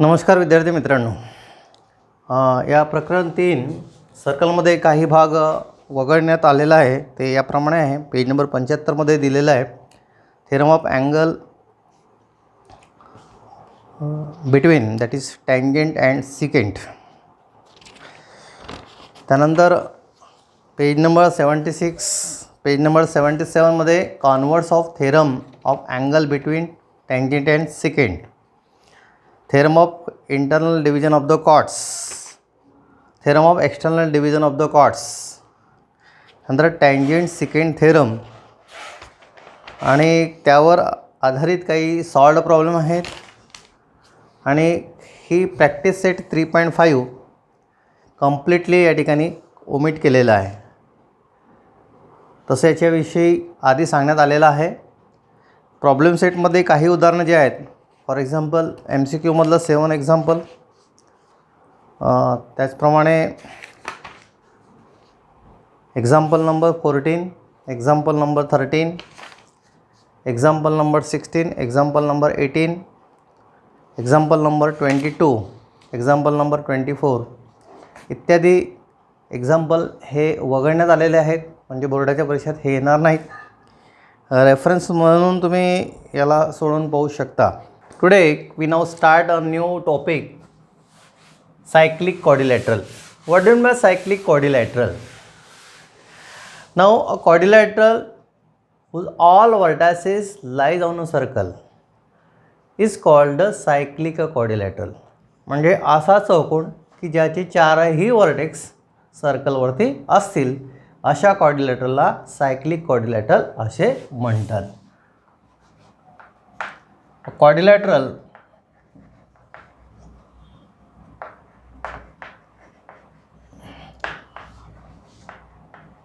नमस्कार विद्यार्थी मित्रांनो, या प्रकरण 3 सर्कलमध्ये काही भाग वगळण्यात आलेला आहे. ते याप्रमाणे आहे. पेज नंबर 75 मध्ये दिलेला आहे. Theorem of angle between that is tangent and secant. त्यानंतर पेज नंबर 76 पेज नंबर 77 मध्ये converse of theorem of angle between tangent and secant. Theorem of internal division of the chords, theorem of external division of the chords, नंतर tangent secant theorem आणि त्यावर आधारित काही solved problem आहेत. आणि ही practice set 3.5 completely या ठिकाणी omit केलेला आहे. तसं याच्याविषयी आधी सांगण्यात आलेलं आहे. प्रॉब्लेम सेटमध्ये काही उदाहरणं जे आहेत, फॉर एक्झाम्पल MCQ मधलं 7 एक्झाम्पल, त्याचप्रमाणे example number 14, example number 13, example number 16, example number 18, example number 22, example number 24 इत्यादी एक्झाम्पल हे वगळण्यात आलेले आहेत. म्हणजे बोर्डाच्या परीक्षेत हे येणार नाहीत. रेफरन्स म्हणून तुम्ही याला सोडून पाहू शकता. Today we now start a new topic, cyclic quadrilateral. What do you mean by cyclic quadrilateral? Now a quadrilateral whose all vertices lies on a circle is called a cyclic quadrilateral. म्हणजे असा चौकोन की ज्याचे चारही vertex सर्कलवरती असतील अशा क्वाड्रिलॅटरलला cyclic quadrilateral असे म्हणतात. Quadrilateral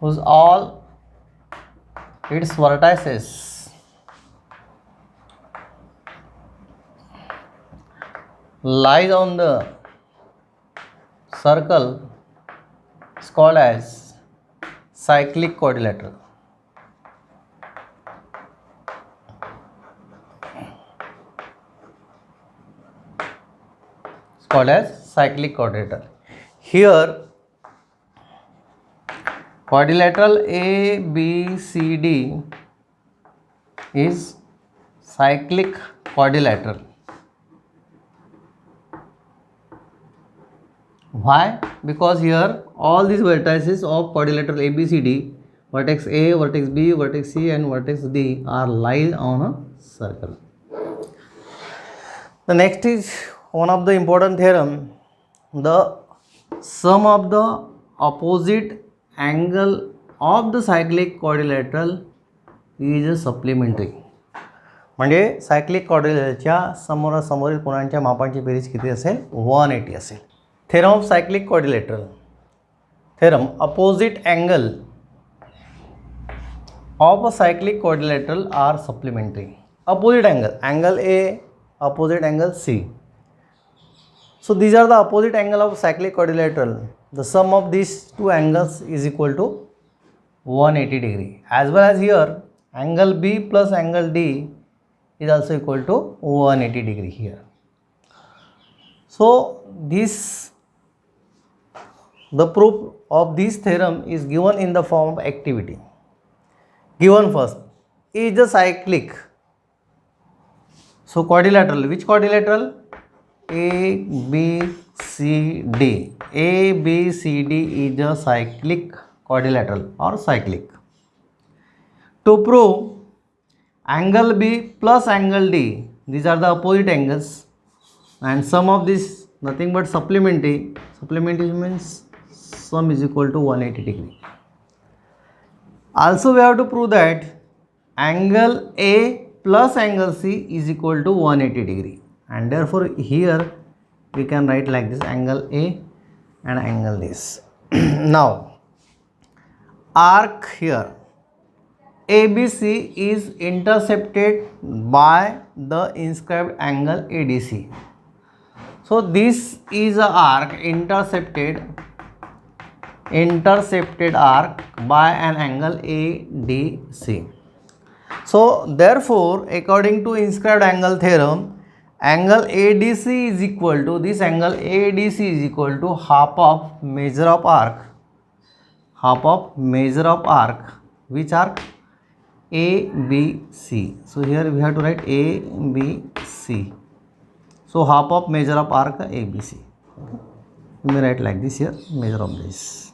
whose all its vertices lies on the circle is called as cyclic quadrilateral. Called as cyclic quadrilateral. Here quadrilateral ABCD is cyclic quadrilateral. Why? Because here all these vertices of quadrilateral ABCD, vertex A, vertex B, vertex C and vertex D are lies on a circle. The next is one of the important theorem, the sum of the opposite angle of the cyclic quadrilateral is a supplementary. म्हणजे cyclic क्वाड्रिलॅटरलच्या समोरासमोरील कोणांच्या मापांची बेरीज किती असेल? 180 असेल. Theorem of cyclic quadrilateral. Theorem opposite angle of a cyclic quadrilateral are supplementary. Opposite angle A, opposite angle C. So these are the opposite angle of cyclic quadrilateral. The sum of these two angles is equal to 180 degree. As well as here angle B plus angle D is also equal to 180 degree here. So the proof of this theorem is given in the form of activity. Given first is the cyclic. So quadrilateral, which quadrilateral? A, B, C, D. A, B, C, D is a cyclic quadrilateral or cyclic. To prove angle B plus angle D, these are the opposite angles and sum of this nothing but supplementary. Supplementary means sum is equal to 180 degree. Also we have to prove that angle A plus angle C is equal to 180 degree, and therefore here we can write like this, angle A and angle this. Now arc here ABC is intercepted by the inscribed angle ADC. So this is a arc intercepted arc by an angle ADC. So therefore according to inscribed angle theorem, angle ADC is equal to, this angle ADC is equal to half of measure of arc, half of measure of arc, which arc? ABC. So here we have to write ABC. So half of measure of arc ABC. Okay. We may write like this here, measure of this.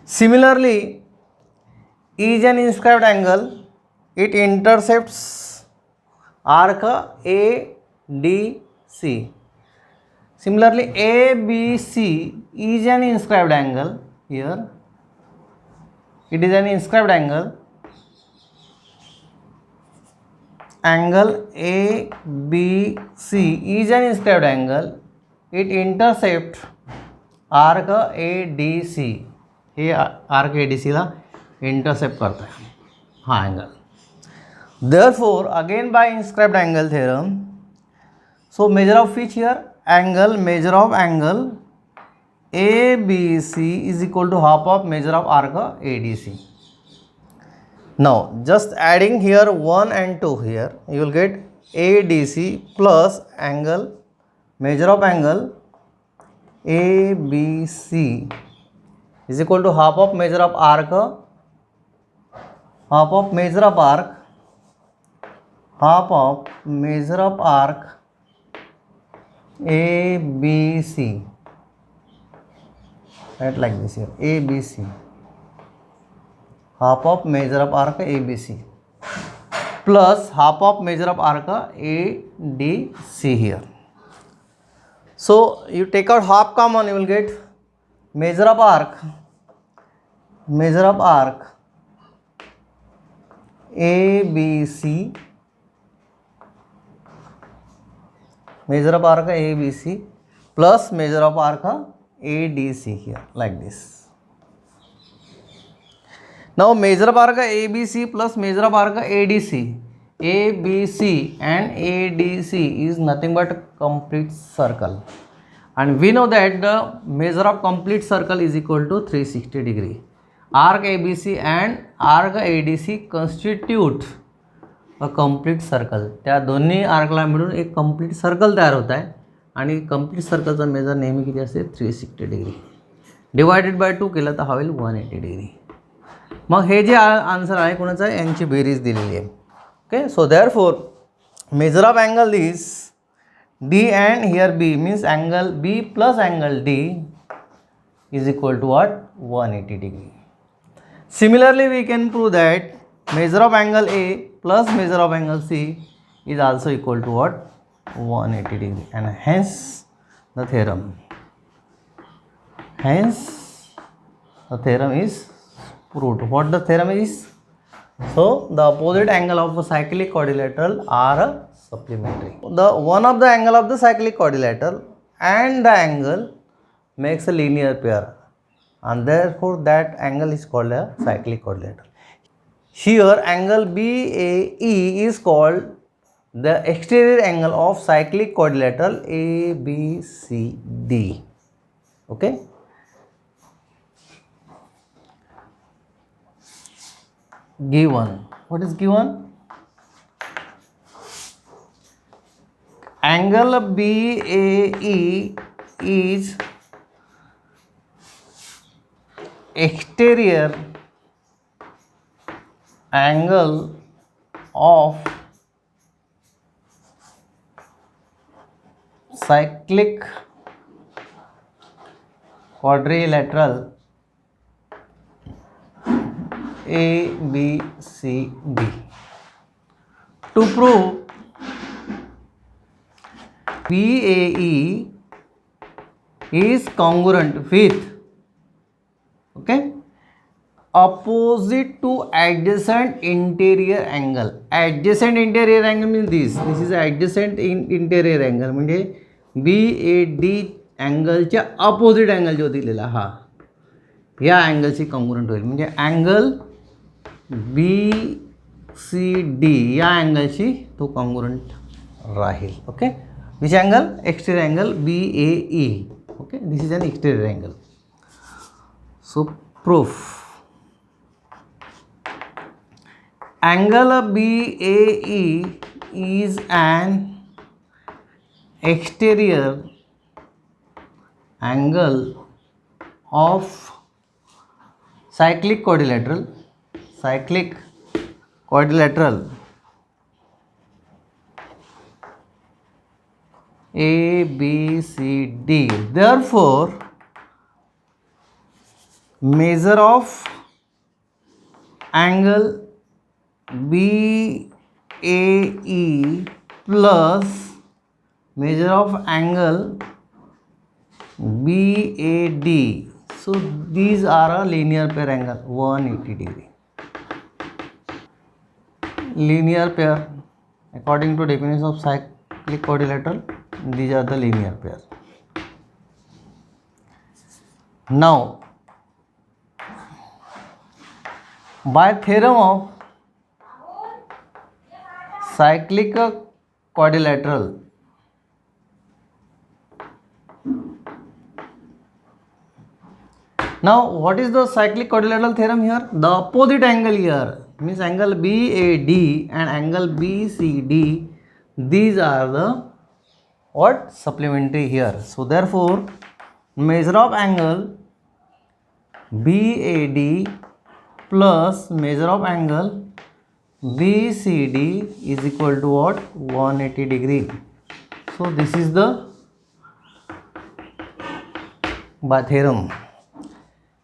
Similarly, is an inscribed angle, it intercepts arc ADC. Similarly, ABC is an inscribed angle. Here it is an inscribed angle. Angle ABC is an inscribed angle. It intercepts arc ADC. हे arc ADC ला intercept करता है हा angle. Therefore, again by inscribed angle theorem, so measure of which here? Angle, measure of angle ABC is equal to half of measure of arc ADC. Now just adding here 1 and 2 here, you will get ADC plus angle, measure of angle ABC is equal to half of measure of arc, half of measure of arc, half of measure of arc ABC, right, like this here, ABC, half of measure of arc ABC plus half of measure of arc ADC here. So you take out half common, you will get measure of arc, measure of arc ABC, measure of arc ABC plus measure of arc ADC here, like this. Now measure of arc ABC plus measure of arc ADC, ABC and ADC is nothing but complete circle, and we know that the measure of complete circle is equal to 360 degree. Arc ABC and arc ADC constitute a complete circle. त्या दोन्ही आर्कला मिळून एक complete circle तयार होत आहे आणि complete सर्कलचा major नेहमी किती असते 360 डिग्री. डिवायडेड बाय 2 केलं तर हा होईल 180 डिग्री. मग हे जे आन्सर आहे कोणाचं आहे यांची बेरीज दिलेली आहे. Okay, so therefore measure of angle this D and here B means angle B plus angle D is equal to what? 180 degree. Similarly, we can prove that measure of angle A plus measure of angle C is also equal to what? 180 degree, and hence the theorem. Hence the theorem is proved. What the theorem is? So the opposite angle of a cyclic quadrilateral are supplementary. The one of the angle of the cyclic quadrilateral and the angle makes a linear pair, and therefore that angle is called a cyclic quadrilateral. Here angle BAE is called the exterior angle of cyclic quadrilateral ABCD. Okay. Given, what is given? Angle BAE is exterior angle of cyclic quadrilateral ABCD. To prove BAE is congruent with, okay, opposite to adjacent interior angle. Adjacent interior angle means this is adjacent interior angle, म्हणजे BAD अँगलच्या opposite angle जो दिलेला हा या अँगलशी congruent होईल, म्हणजे angle BCD या अँगलशी तो congruent Raheel. Okay, which angle? Exterior angle BAE. Okay, this is an exterior angle. So proof, angle BAE is an exterior angle of cyclic quadrilateral A B C D. Therefore, measure of angle BAE plus measure of angle BAD. So these are a linear pair angle 180 degree. Linear pair, according to definition of cyclic quadrilateral, these are the linear pair. Now, by theorem of cyclic quadrilateral, now what is the cyclic quadrilateral theorem here? The opposite angle here means angle BAD and angle BCD, these are the what? Supplementary here. So therefore, measure of angle BAD plus measure of angle BCD is equal to what? 180 degree. So this is the by theorem.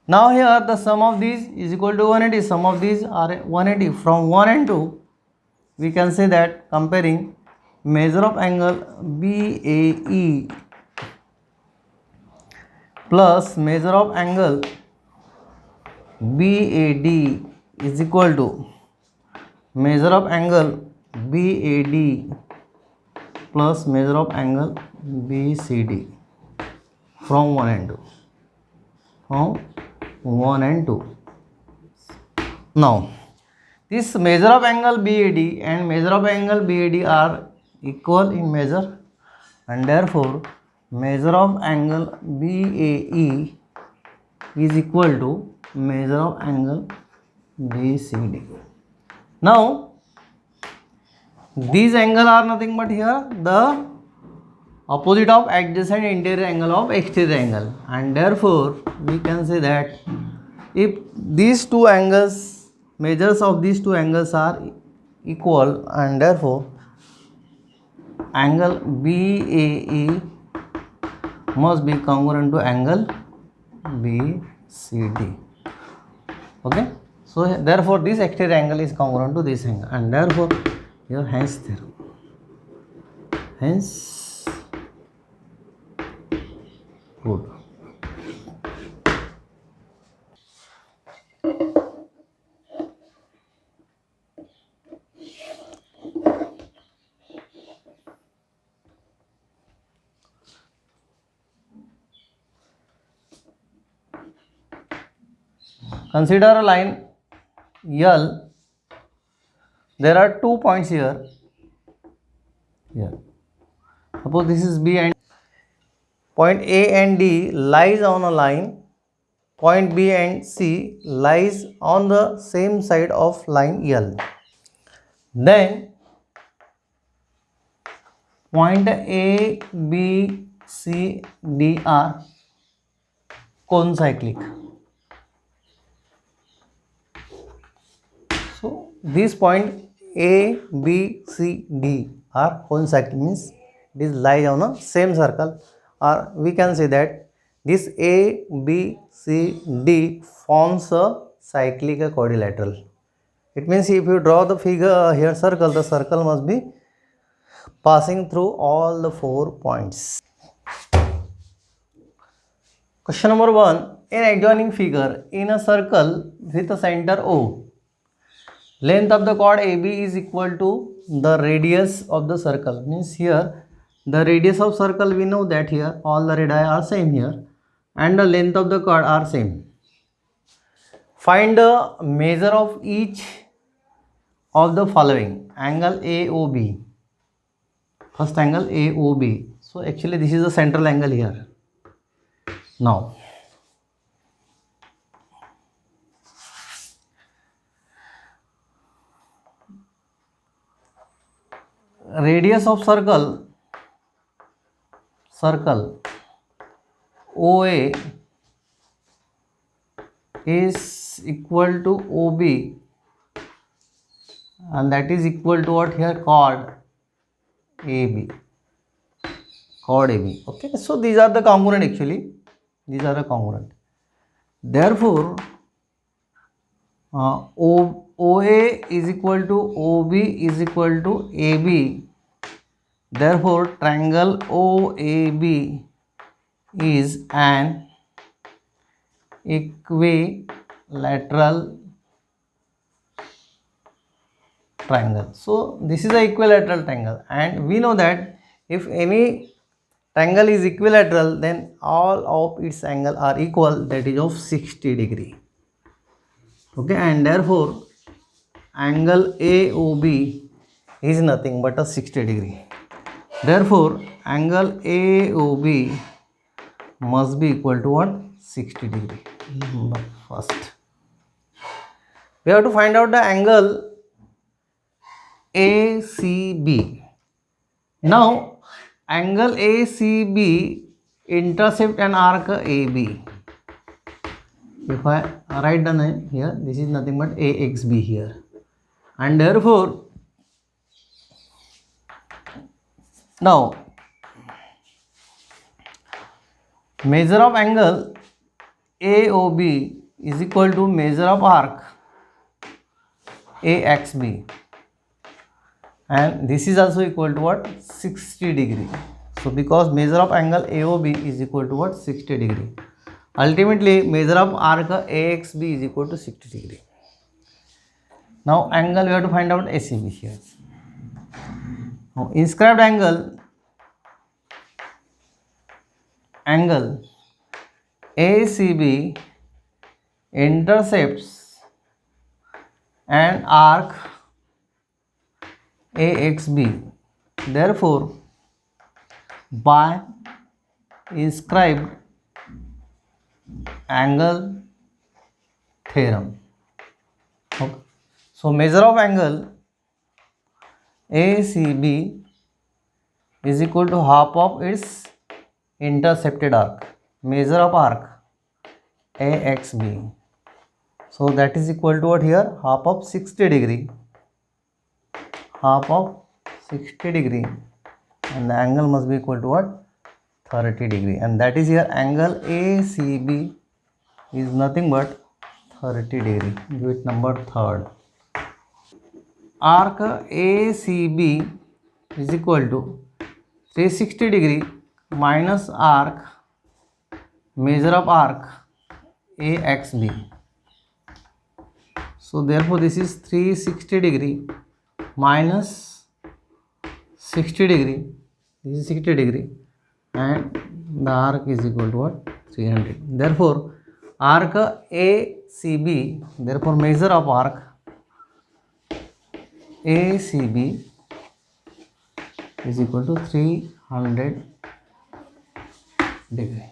Now here the sum of these is equal to 180. Sum of these are 180. From 1 and 2, we can say that comparing measure of angle BAE plus measure of angle BAD is equal to measure of angle BAD plus measure of angle BCD from 1 and 2. From 1 and 2. Now, this measure of angle BAD and measure of angle BAD are equal in measure, and therefore measure of angle BAE is equal to measure of angle BCD. Now, these angles are nothing but here the opposite of adjacent interior angle of exterior angle, and therefore we can say that if these two angles, measures of these two angles are equal, and therefore angle BAE must be congruent to angle BCD. Okay, so therefore this exterior angle is congruent to this angle, and therefore here hence theorem. Hence good. Consider a line L. There are 2 points here. Suppose this is B and point A and D lies on a line. Point B and C lies on the same side of line L. Then point A, B, C, D are concyclic. So this point A, B, C, D are concyclic, means this lies on a same circle, or we can say that this A, B, C, D forms a cyclic quadrilateral. It means if you draw the figure here circle, the circle must be passing through all the 4 points. Question number 1. In adjoining figure, in a circle with a center O, length of the chord AB is equal to the radius of the circle. Means here the radius of circle, we know that here all the radii are same here, and the length of the chord are same. Find the measure of each of the following. Angle AOB. First angle AOB. So actually this is the central angle here. Now radius of circle circle OA is equal to OB, and that is equal to what here? Chord AB. Chord AB. Okay, so these are the congruent actually. These are the congruent. Therefore, OA is equal to OB is equal to AB. Therefore, triangle OAB is an equilateral triangle. So this is an equilateral triangle, and we know that if any triangle is equilateral, then all of its angles are equal, that is of 60 degree. Okay, and therefore angle AOB is nothing but a 60 degree. Therefore angle AOB must be equal to what? 60 degree. First we have to find out the angle ACB. Now angle ACB intercept an arc AB. If I write the name here, this is nothing but AXB here, and therefore now measure of angle AOB is equal to measure of arc AXB, and this is also equal to what? 60 degree. So because measure of angle AOB is equal to what? 60 degree. Ultimately measure of arc AXB is equal to 60 degree. Now angle we have to find out ACB here. Now inscribed angle ACB intercepts an arc AXB. Therefore by inscribed angle theorem. Okay. So measure of angle ACB is equal to half of its intercepted arc. Measure of arc AXB. So that is equal to what here? Half of 60 degree. Half of 60 degree, and the angle must be equal to what? 30 degree, and that is here angle ACB is nothing but 30 degree. Give it number third. Arc ACB is equal to 360 degree minus arc measure of arc AXB. So therefore this is 360 degree minus 60 degree. This is 60 degree, and the arc is equal to what? 300. Therefore arc ACB, therefore measure of arc ACB is equal to 300 degree.